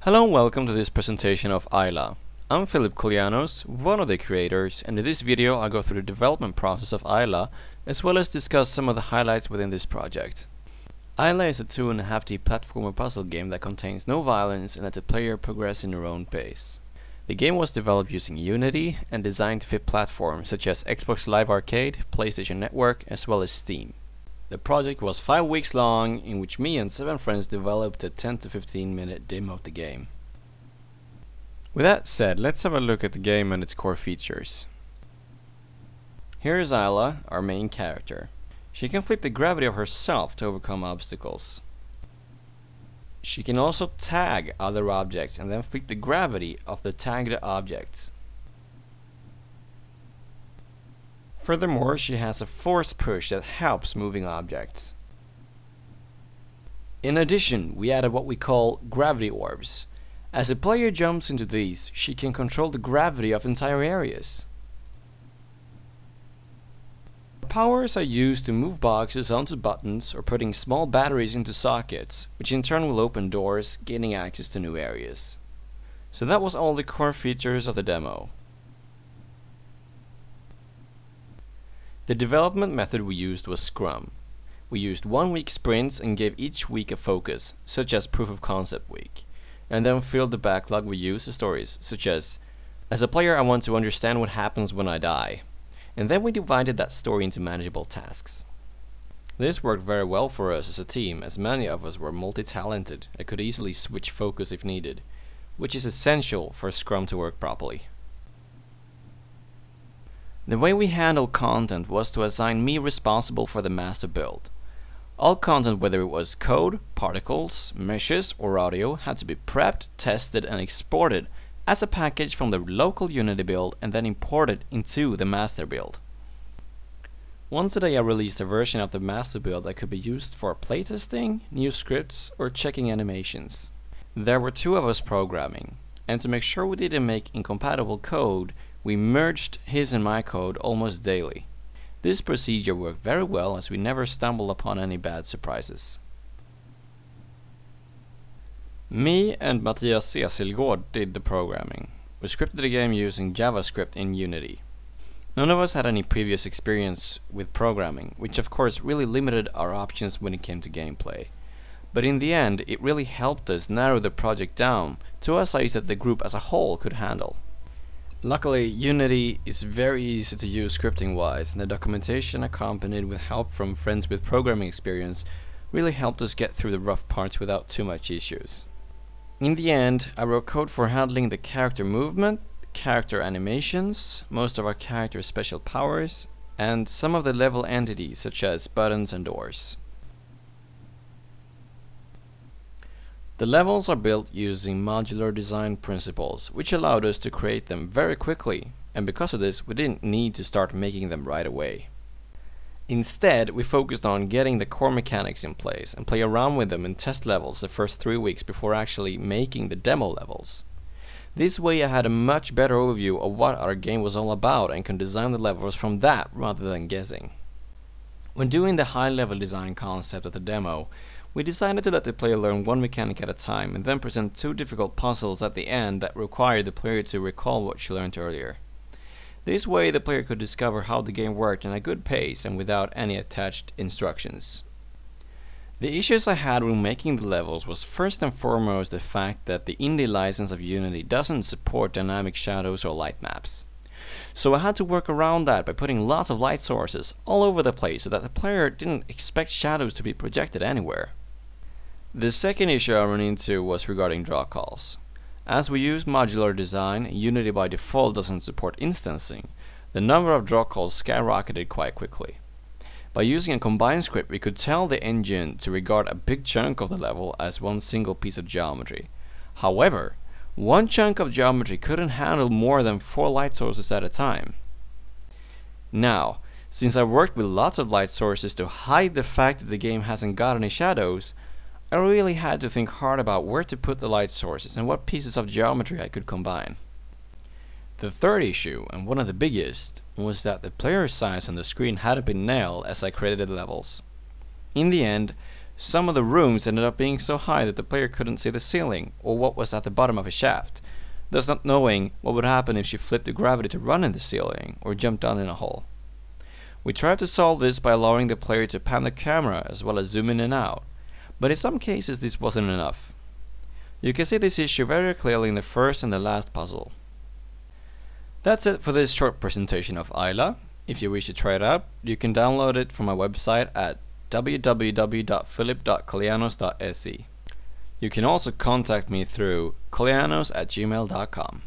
Hello and welcome to this presentation of Ayla. I'm Philip Kolianos, one of the creators, and in this video I'll go through the development process of Ayla, as well as discuss some of the highlights within this project. Ayla is a 2.5D platformer puzzle game that contains no violence and let the player progress in their own pace. The game was developed using Unity and designed to fit platforms such as Xbox Live Arcade, PlayStation Network, as well as Steam. The project was 5 weeks long, in which me and 7 friends developed a 10 to 15 minute demo of the game. With that said, let's have a look at the game and its core features. Here is Ayla, our main character. She can flip the gravity of herself to overcome obstacles. She can also tag other objects and then flip the gravity of the tagged objects. Furthermore, she has a force push that helps moving objects. In addition, we added what we call gravity orbs. As the player jumps into these, she can control the gravity of entire areas. Powers are used to move boxes onto buttons or putting small batteries into sockets, which in turn will open doors, gaining access to new areas. So that was all the core features of the demo. The development method we used was Scrum. We used 1-week sprints and gave each week a focus, such as Proof of Concept Week, and then filled the backlog with user stories, such as a player I want to understand what happens when I die, and then we divided that story into manageable tasks. This worked very well for us as a team, as many of us were multi-talented and could easily switch focus if needed, which is essential for Scrum to work properly. The way we handled content was to assign me responsible for the master build. All content, whether it was code, particles, meshes, or audio, had to be prepped, tested, and exported as a package from the local Unity build and then imported into the master build. Once a day I released a version of the master build that could be used for playtesting, new scripts, or checking animations. There were 2 of us programming, and to make sure we didn't make incompatible code, we merged his and my code almost daily. This procedure worked very well as we never stumbled upon any bad surprises. Me and Mathias Cecilgard did the programming. We scripted the game using JavaScript in Unity. None of us had any previous experience with programming, which of course really limited our options when it came to gameplay. But in the end, it really helped us narrow the project down to a size that the group as a whole could handle. Luckily, Unity is very easy to use scripting-wise, and the documentation accompanied with help from friends with programming experience really helped us get through the rough parts without too much issues. In the end, I wrote code for handling the character movement, character animations, most of our characters' special powers, and some of the level entities such as buttons and doors. The levels are built using modular design principles, which allowed us to create them very quickly, and because of this we didn't need to start making them right away. Instead, we focused on getting the core mechanics in place and play around with them in test levels the first 3 weeks before actually making the demo levels. This way I had a much better overview of what our game was all about and could design the levels from that rather than guessing. When doing the high-level design concept of the demo, we decided to let the player learn 1 mechanic at a time and then present 2 difficult puzzles at the end that required the player to recall what she learned earlier. This way the player could discover how the game worked in a good pace and without any attached instructions. The issues I had when making the levels was first and foremost the fact that the indie license of Unity doesn't support dynamic shadows or light maps. So I had to work around that by putting lots of light sources all over the place so that the player didn't expect shadows to be projected anywhere. The second issue I ran into was regarding draw calls. As we use modular design, Unity by default doesn't support instancing. The number of draw calls skyrocketed quite quickly. By using a combined script, we could tell the engine to regard a big chunk of the level as one single piece of geometry. However, one chunk of geometry couldn't handle more than 4 light sources at a time. Now, since I worked with lots of light sources to hide the fact that the game hasn't got any shadows, I really had to think hard about where to put the light sources and what pieces of geometry I could combine. The third issue, and one of the biggest, was that the player size on the screen hadn't been nailed as I created the levels. In the end, Some of the rooms ended up being so high that the player couldn't see the ceiling or what was at the bottom of a shaft, thus not knowing what would happen if she flipped the gravity to run in the ceiling or jumped down in a hole. We tried to solve this by allowing the player to pan the camera as well as zoom in and out, but in some cases this wasn't enough. You can see this issue very clearly in the first and the last puzzle. That's it for this short presentation of Ayla. If you wish to try it out, you can download it from my website at www.philip.kolianos.se. You can also contact me through kolianos@gmail.com.